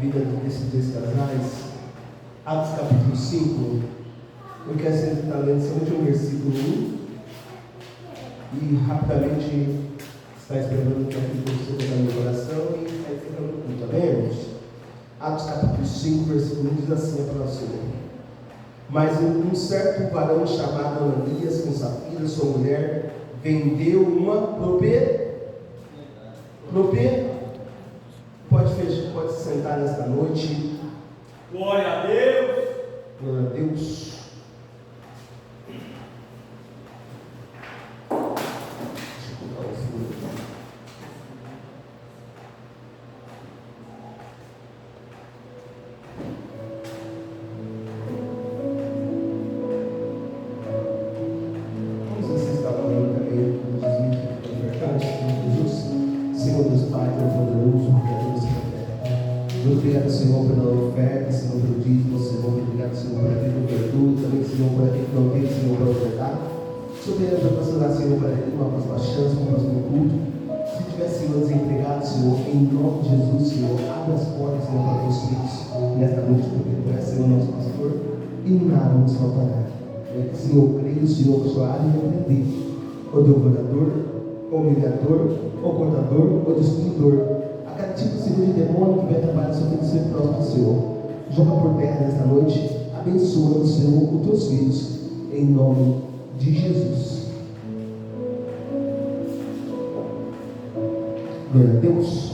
vida desses dois casais, Atos capítulo 5, eu quero estar lendo somente um versículo 1 e rapidamente está esperando que aquilo que você botar no meu coração e está ficando no culto, amém, irmãos? Atos capítulo 5, versículo 1 diz assim a palavra do Senhor: mas um certo varão chamado Ananias, com Safira, sua mulher, vendeu uma propriedade. Pode se sentar nesta noite. Glória a Deus. Glória a Deus. Deixa eu colocar o fundo. Como você está falando também dos desmitos importantes, Jesus, Senhor dos Pais, poderoso, Criador desse planeta. Muito obrigado, Senhor, pela oferta, Senhor, pelo dízimo, Senhor. Muito obrigado, Senhor, por aquilo que perdoa, também, Senhor, por aquilo que não tem, Senhor, para ofertar. Senhor, pedimos para pastorar, Senhor, para ele uma próxima chance, um próximo culto. Se tiver, Senhor, desempregado, Senhor, em nome de Jesus, Senhor, abre as portas, Senhor, para os filhos nesta noite, porque tu és, Senhor, nosso pastor, e nada nos faltará. Senhor, creio, Senhor, que sua área de aprender, ou devorador, ou humilhador, ou cortador, ou destruidor. A cada tipo, Senhor, de demônio que vai trabalhar sobre o seu próximo, Senhor. Joga por terra nesta noite, abençoando, Senhor, os teus filhos, em nome de Jesus. Glória a Deus.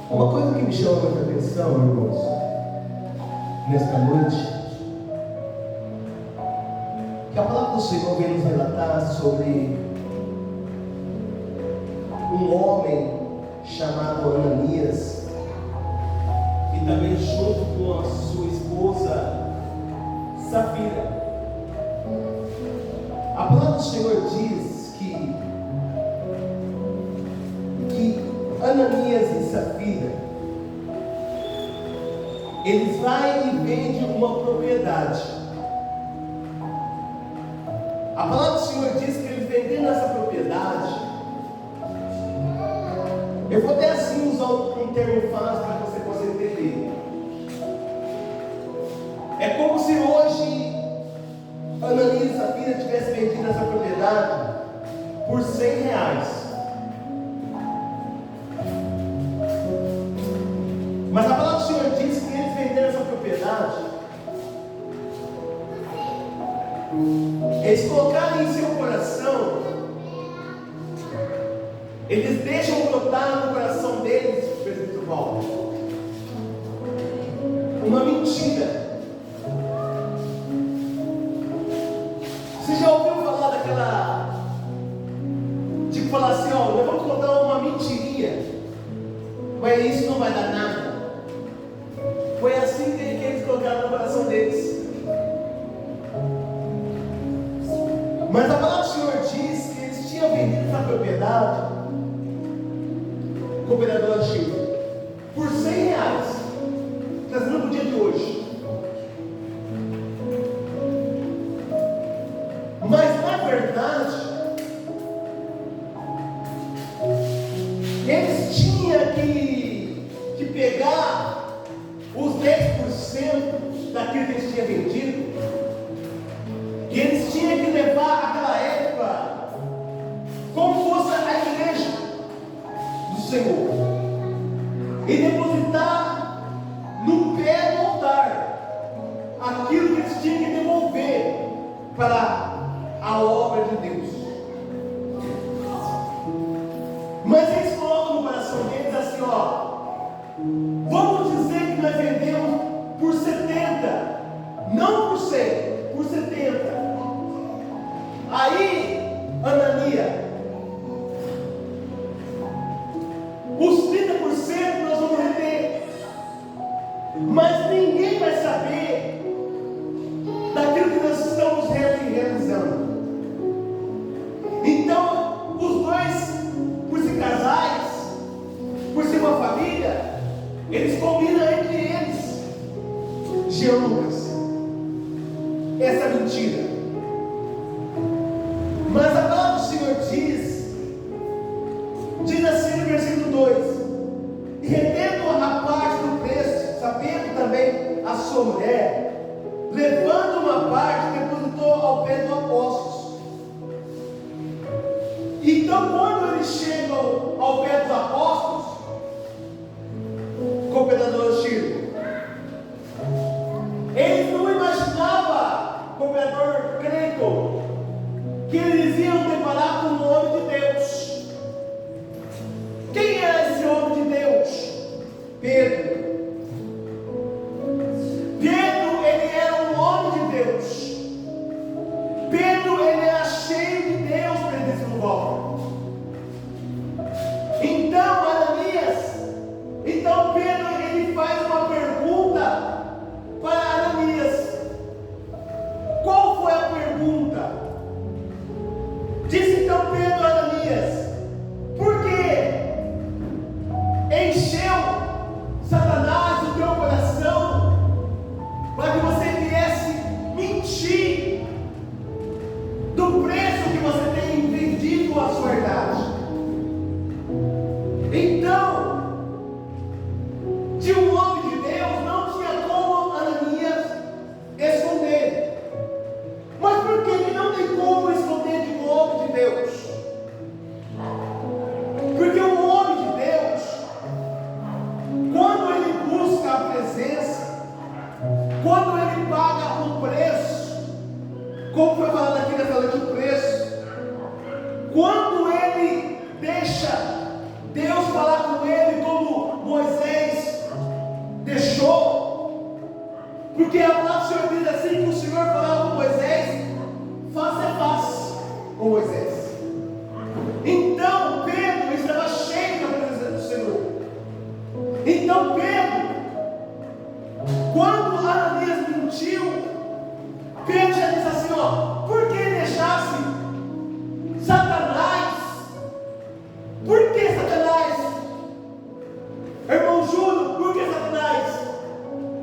Uma coisa que me chama muita atenção, irmãos, nesta noite, que a palavra do Senhor vem nos relatar sobre um homem chamado Ananias, e também junto com a sua esposa Safira. A palavra do Senhor diz que Ananias e Safira, eles vão e vendem uma propriedade. A palavra do Senhor diz que eles venderam essa propriedade. Eu vou até assim usar um termo fácil para que você possa entender. É como se hoje Ananias e Safira tivessem vendido essa propriedade por R$100. Mas a palavra do Senhor diz que eles venderam essa propriedade. Eles colocaram em seu coração, eles deixam brotar no coração deles, presbítero Paulo, uma mentira. Você já ouviu falar daquela, de falar assim, ó, nós vamos contar uma mentirinha, mas isso não vai dar nada. Foi assim que eles colocaram no coração deles. Mas a palavra do Senhor diz que eles tinham vendido essa propriedade, cooperadora Chico, por R$100, trazendo para o dia de hoje. Mas na verdade, eles tinham que pegar os 10% daquilo que eles tinham vendido, e eles tinham que levar aquela época como fosse a igreja do Senhor e depositar no pé do altar aquilo que eles tinham que devolver para a obra de Deus. Mas eles colocam no coração deles assim, ó, vamos dizer que nós vendemos por 70, não por 100, por 70. Aí, Ananias, os 30% nós vamos reter, mas ninguém vai saber daquilo que nós estamos realizando. Então, os dois, por ser casais, por ser uma família, sua mulher, levando uma parte, depositou ao pé dos apóstolos. Então, quando eles chegam ao pé dos apóstolos, governador Chiro, eles não imaginavam, governador Creito, que eles iam deparar com um homem de Deus. Quem era esse homem de Deus? Pedro. Pedro, ele era um homem de Deus. Pedro, ele era cheio de Deus, presença no alto. Então Pedro, ele faz uma pergunta para Ananias. Qual foi a pergunta? Disse então Pedro a Ananias: por que encheu Satanás o teu coração para que você viesse mentir do preço que você tem vendido a sua verdade? Então, de um homem de Deus não tinha como Ananias esconder. Mas por que não tem como esconder de um homem de Deus? Porque um homem de Deus, quando ele busca a presença, quando ele paga um preço, como foi falado aqui nessa noite, o preço, quando ele deixa Deus falar com ele como Moisés deixou, porque a palavra do Senhor diz assim, que o Senhor falava com Moisés face a face com Moisés. Então Pedro estava cheio da presença do Senhor. Então Pedro, quando Ananias mentiu, Pedro já disse assim, por que deixasse Satanás? Por que Satanás? Irmão Júlio, por que Satanás?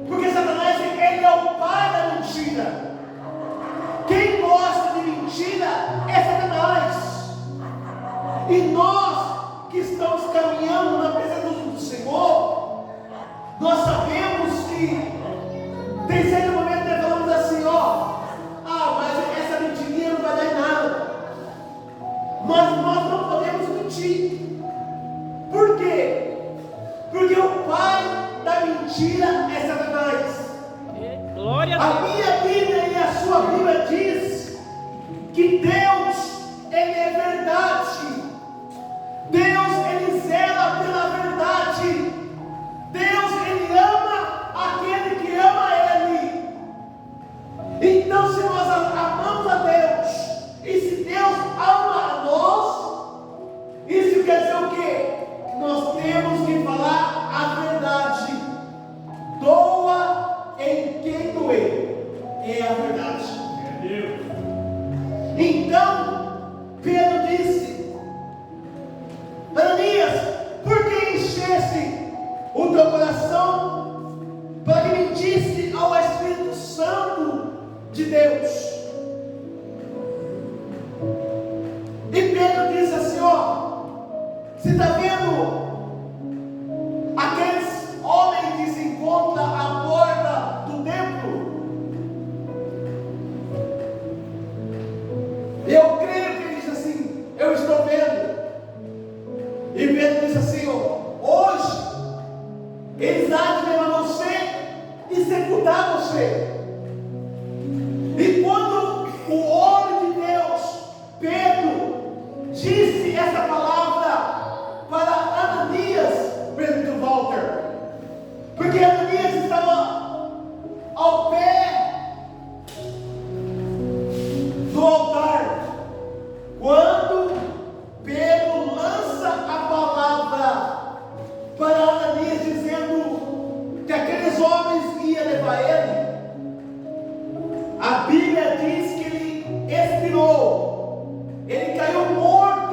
Porque Satanás, ele é o pai da mentira. Quem gosta de mentira é Satanás. E nós que estamos caminhando na presença do Senhor, nós sabemos que tem certo momento que nós falamos assim, mas essa mentirinha não vai dar em nada. Mas nós não podemos mentir. Por quê? Porque o pai da mentira é Satanás. Glória a A Deus. minha Bíblia e a sua Bíblia diz que Deus, ele é verdade. Deus, ele zela pela verdade. Deus, ele ama aquele que ama ele. Então, se nós amamos a Deus, e se Deus ama a nós, isso quer dizer o quê? Nós temos que falar a verdade. Doa em quem doer. É a verdade. É Deus. Então, Pedro disse: Ananias, por que enchesse o teu coração para que mentisse ao Espírito Santo de Deus? E Pedro disse assim, você está vendo aqueles homens que se encontram à porta do templo? Eu creio que ele disse assim, eu estou vendo. E Pedro disse assim, hoje eles há de levar você e executar você. E quando o homem de Deus, Pedro, disse essa palavra para Ananias, Pedro Walter, porque Ananias estava ao pé do altar, quando Pedro lança a palavra para Ananias, dizendo que aqueles homens iam levar ele, a Bíblia diz que ele expirou, ele caiu morto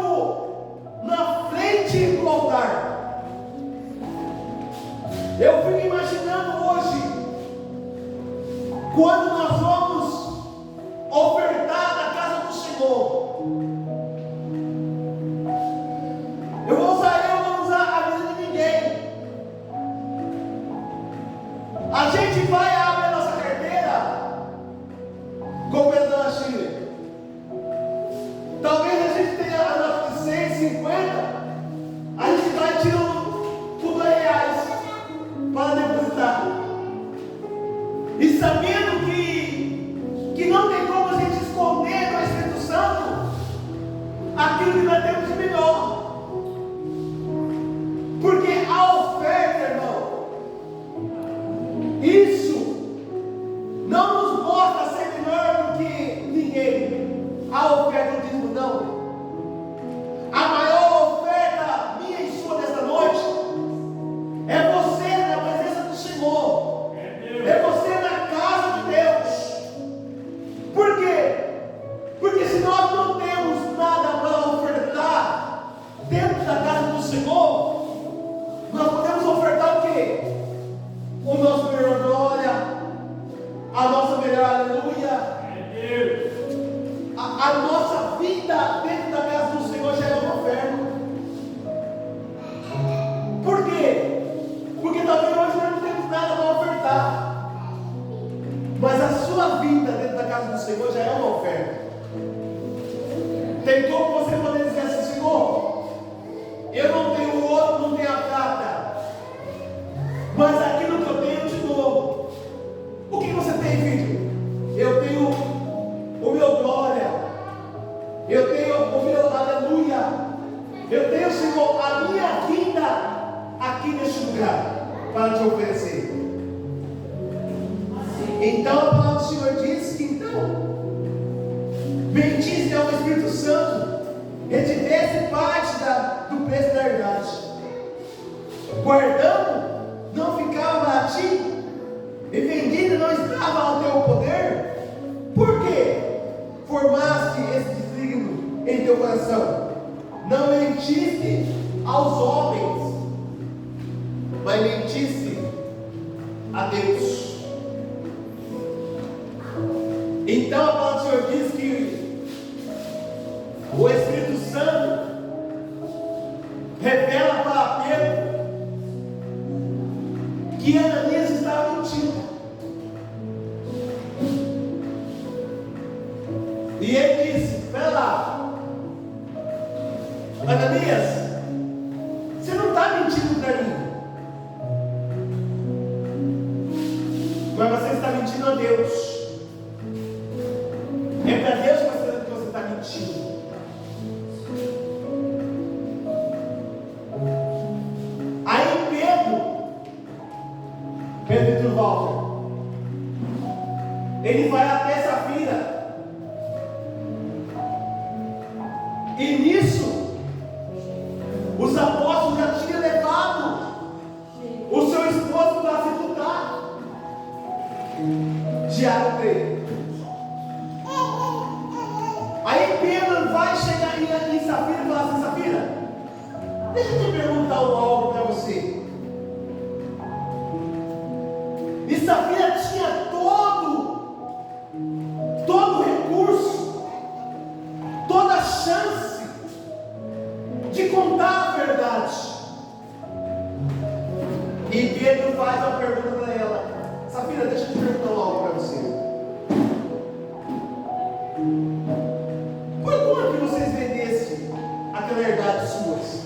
Eu tenho, Senhor, a minha vida aqui neste lugar para te oferecer. Então a palavra do Senhor diz que bendize ao Espírito Santo, ele te desse parte do preço da herdade. Guardando não ficava a ti, e vendido não estava ao teu poder. Por quê? Formaste esse desígnio em teu coração. Não mentiste aos homens, mas mentiste a Deus. Então a palavra do Senhor diz que o Espírito Santo revela para Pedro que Ananias estava mentindo. E ele disse: espera lá, Ananias, você não está mentindo para mim, mas você está mentindo a Deus. É para Deus que você está mentindo. Aí Pedro volta. Ele vai até Safira. E nisso, os apóstolos já tinham levado o seu esposo para sepultar. Tiago 3. Aí Pedro vai chegar em Safira e falar assim: Safira, deixa eu te perguntar algo para você. E Safira tinha todo recurso, toda chance de contar a verdade. E Pedro faz uma pergunta para ela: Safira, deixa eu te perguntar algo para você. Por quanto que vocês vendessem aquela herdade suas?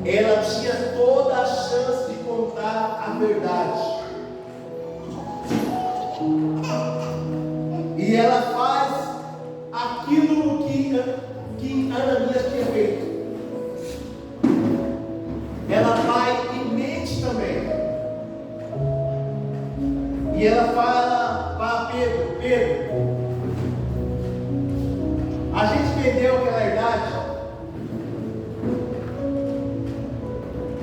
Ela tinha toda a chance de contar a verdade. E ela faz aquilo que Ananias tinha feito. Ela vai e mente também. E ela fala para Pedro: Pedro, a gente vendeu aquela herdade.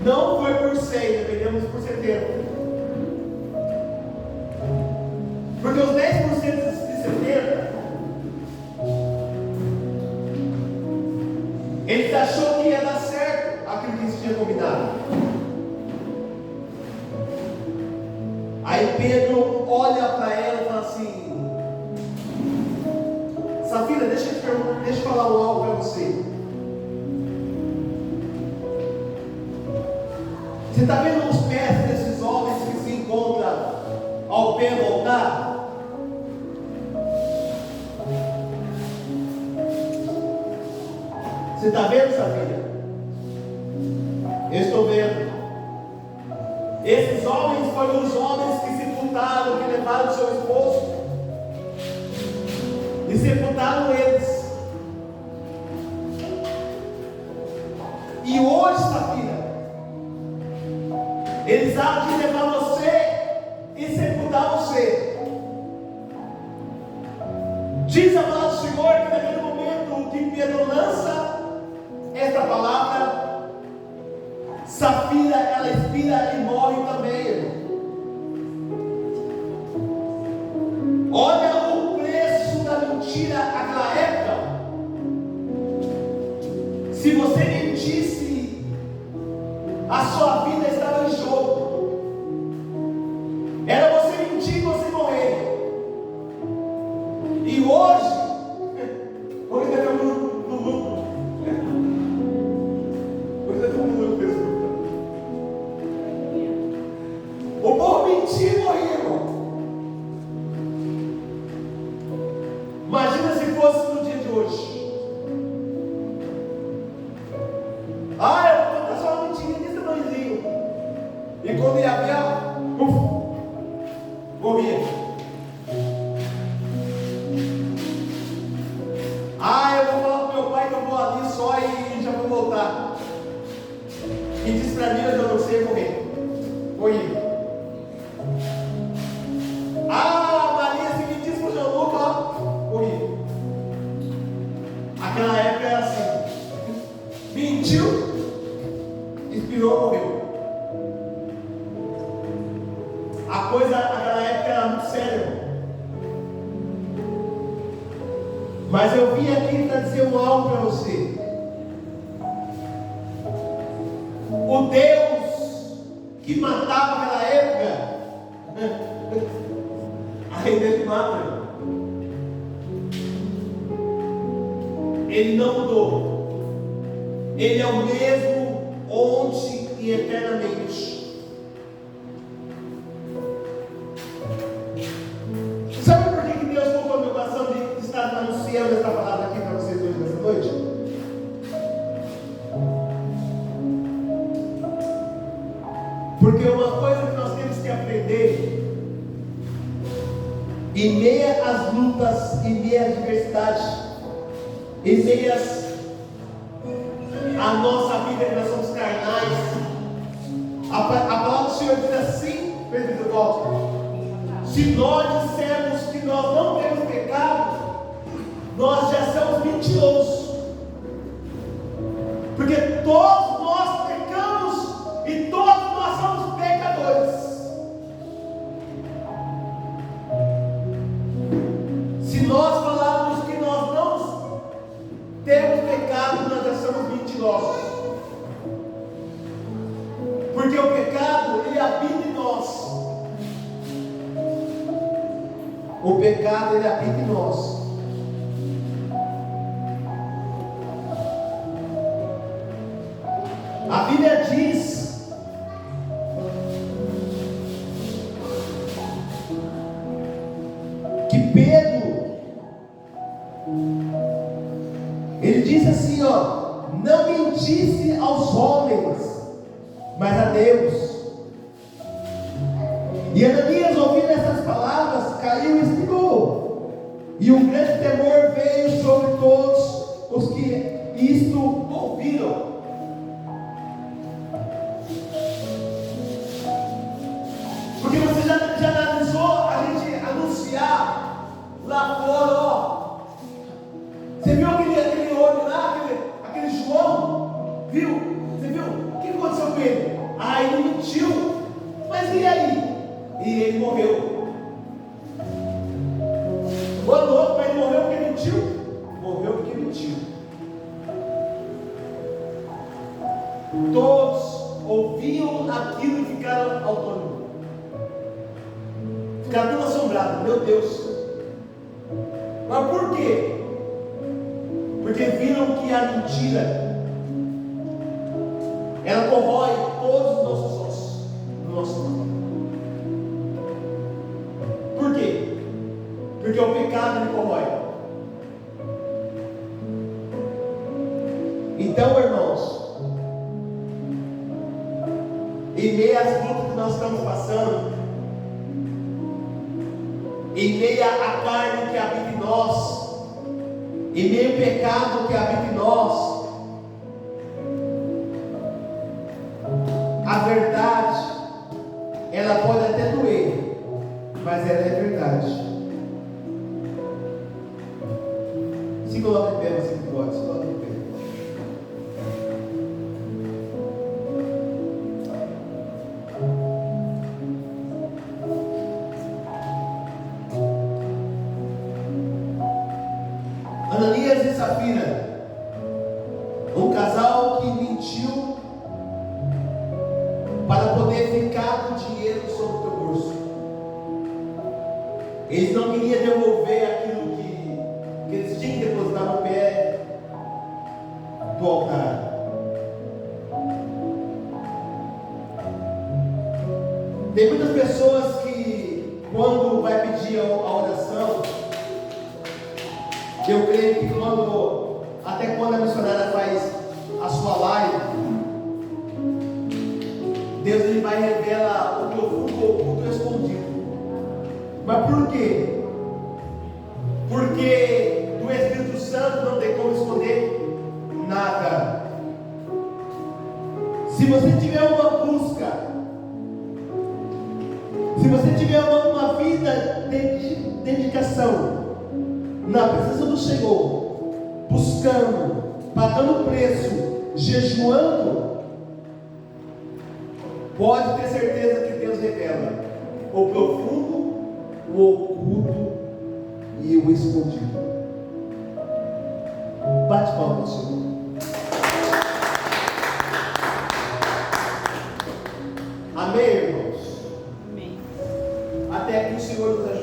Não foi por 100, vendemos por 70. Porque os 10% de 70, eles achou que ia dar certo aquilo que eles tinham combinado. Aí Pedro olha para ela e fala assim: Safira, deixa eu falar algo para você. Você está vendo os pés desses homens que se encontram ao pé do altar? Você está vendo, Safira? Eu estou vendo. Esses homens foram os homens que sepultaram, que levaram o seu esposo e sepultaram eles. E hoje, Safira, eles há de levar você e sepultar você. Diz a palavra do Senhor que naquele momento que Pedro lança esta palavra, Safira, ela expira e morre também, irmão. Olha o preço da mentira naquela época. Se você mentisse, a sua vida estava em jogo. Era você mentir e você morrer. E hoje nós estamos no lucro. Hoje nós estamos no lucro. O povo mentir e morrer, irmão. Imagina se fosse no dia de hoje. Eu vou contar só uma mentirinha desse tamanhozinho. E quando ia ver, morria. lá. Quem diz para mim, eu não sei, morrer. Morri. Maria, se me diz para o João Lucas, ó, morri. Aquela época era assim. Mentiu, inspirou, morreu. A coisa naquela época era muito séria. Mas eu vim aqui para dizer algo para você. O Deus que matava naquela época, ainda ele mata. Ele não mudou. Ele é o mesmo ontem e eternamente. Sabe por que Deus colocou no meu coração de estar anunciando essa palavra aqui para vocês hoje nessa noite? Porque uma coisa que nós temos que aprender, em meio às lutas, em meio às adversidades, em meio à nossa vida, que nós somos carnais, a palavra do Senhor diz assim, presbítero Walter: se nós dissermos que nós não temos pecado, nós já somos mentirosos, porque todos nós pecamos e todos nós somos pecadores. Se nós falarmos que nós não temos pecado, nós já somos mentirosos, porque o pecado, ele habita em nós. O pecado, ele habita em nós. A Bíblia diz que Pedro, ele disse assim, ó: não mentisse aos homens, mas a Deus. E Ananias, ouvindo essas palavras, caiu e expirou. E um grande temor veio sobre todos os que isto ouviram. Porque você já analisou a gente anunciar lá fora, ó. Você viu aquele homem lá, aquele João? Viu? Você viu? O que aconteceu com ele? Ele mentiu. Mas e aí? E ele morreu. Boa noite, mas ele morreu porque mentiu? Morreu porque mentiu. Todos ouviam aquilo e ficaram autônomos. Ficaram todos assombrados. Meu Deus. Mas por quê? Porque viram que a mentira, ela corrói todos os nossos ossos, no nosso corpo. Por quê? Porque o pecado ele corrói. Então, irmãos, em meio às lutas que nós estamos passando, em meio à carne que habita em nós, em meio ao pecado que habita em nós, a verdade, ela pode até doer, mas ela é verdade. Se coloca em pé, você que pode, se coloca em pé. Ananias e Safira, um casal que mentiu para poder ficar com dinheiro sobre o teu bolso. Eles não queriam devolver aquilo que eles tinham que depositar no pé do altar. Tem muitas pessoas que, quando vai pedir a oração, eu creio que até quando a missionária faz a sua live, Deus ele vai revelar o profundo, oculto e escondido. Mas por quê? Porque do Espírito Santo não tem como esconder nada. Se você tiver uma busca, se você tiver uma vida de dedicação na presença do Senhor, buscando, pagando preço, jejuando, pode ter certeza que Deus revela o profundo, o oculto e o escondido. Bate palma, Senhor.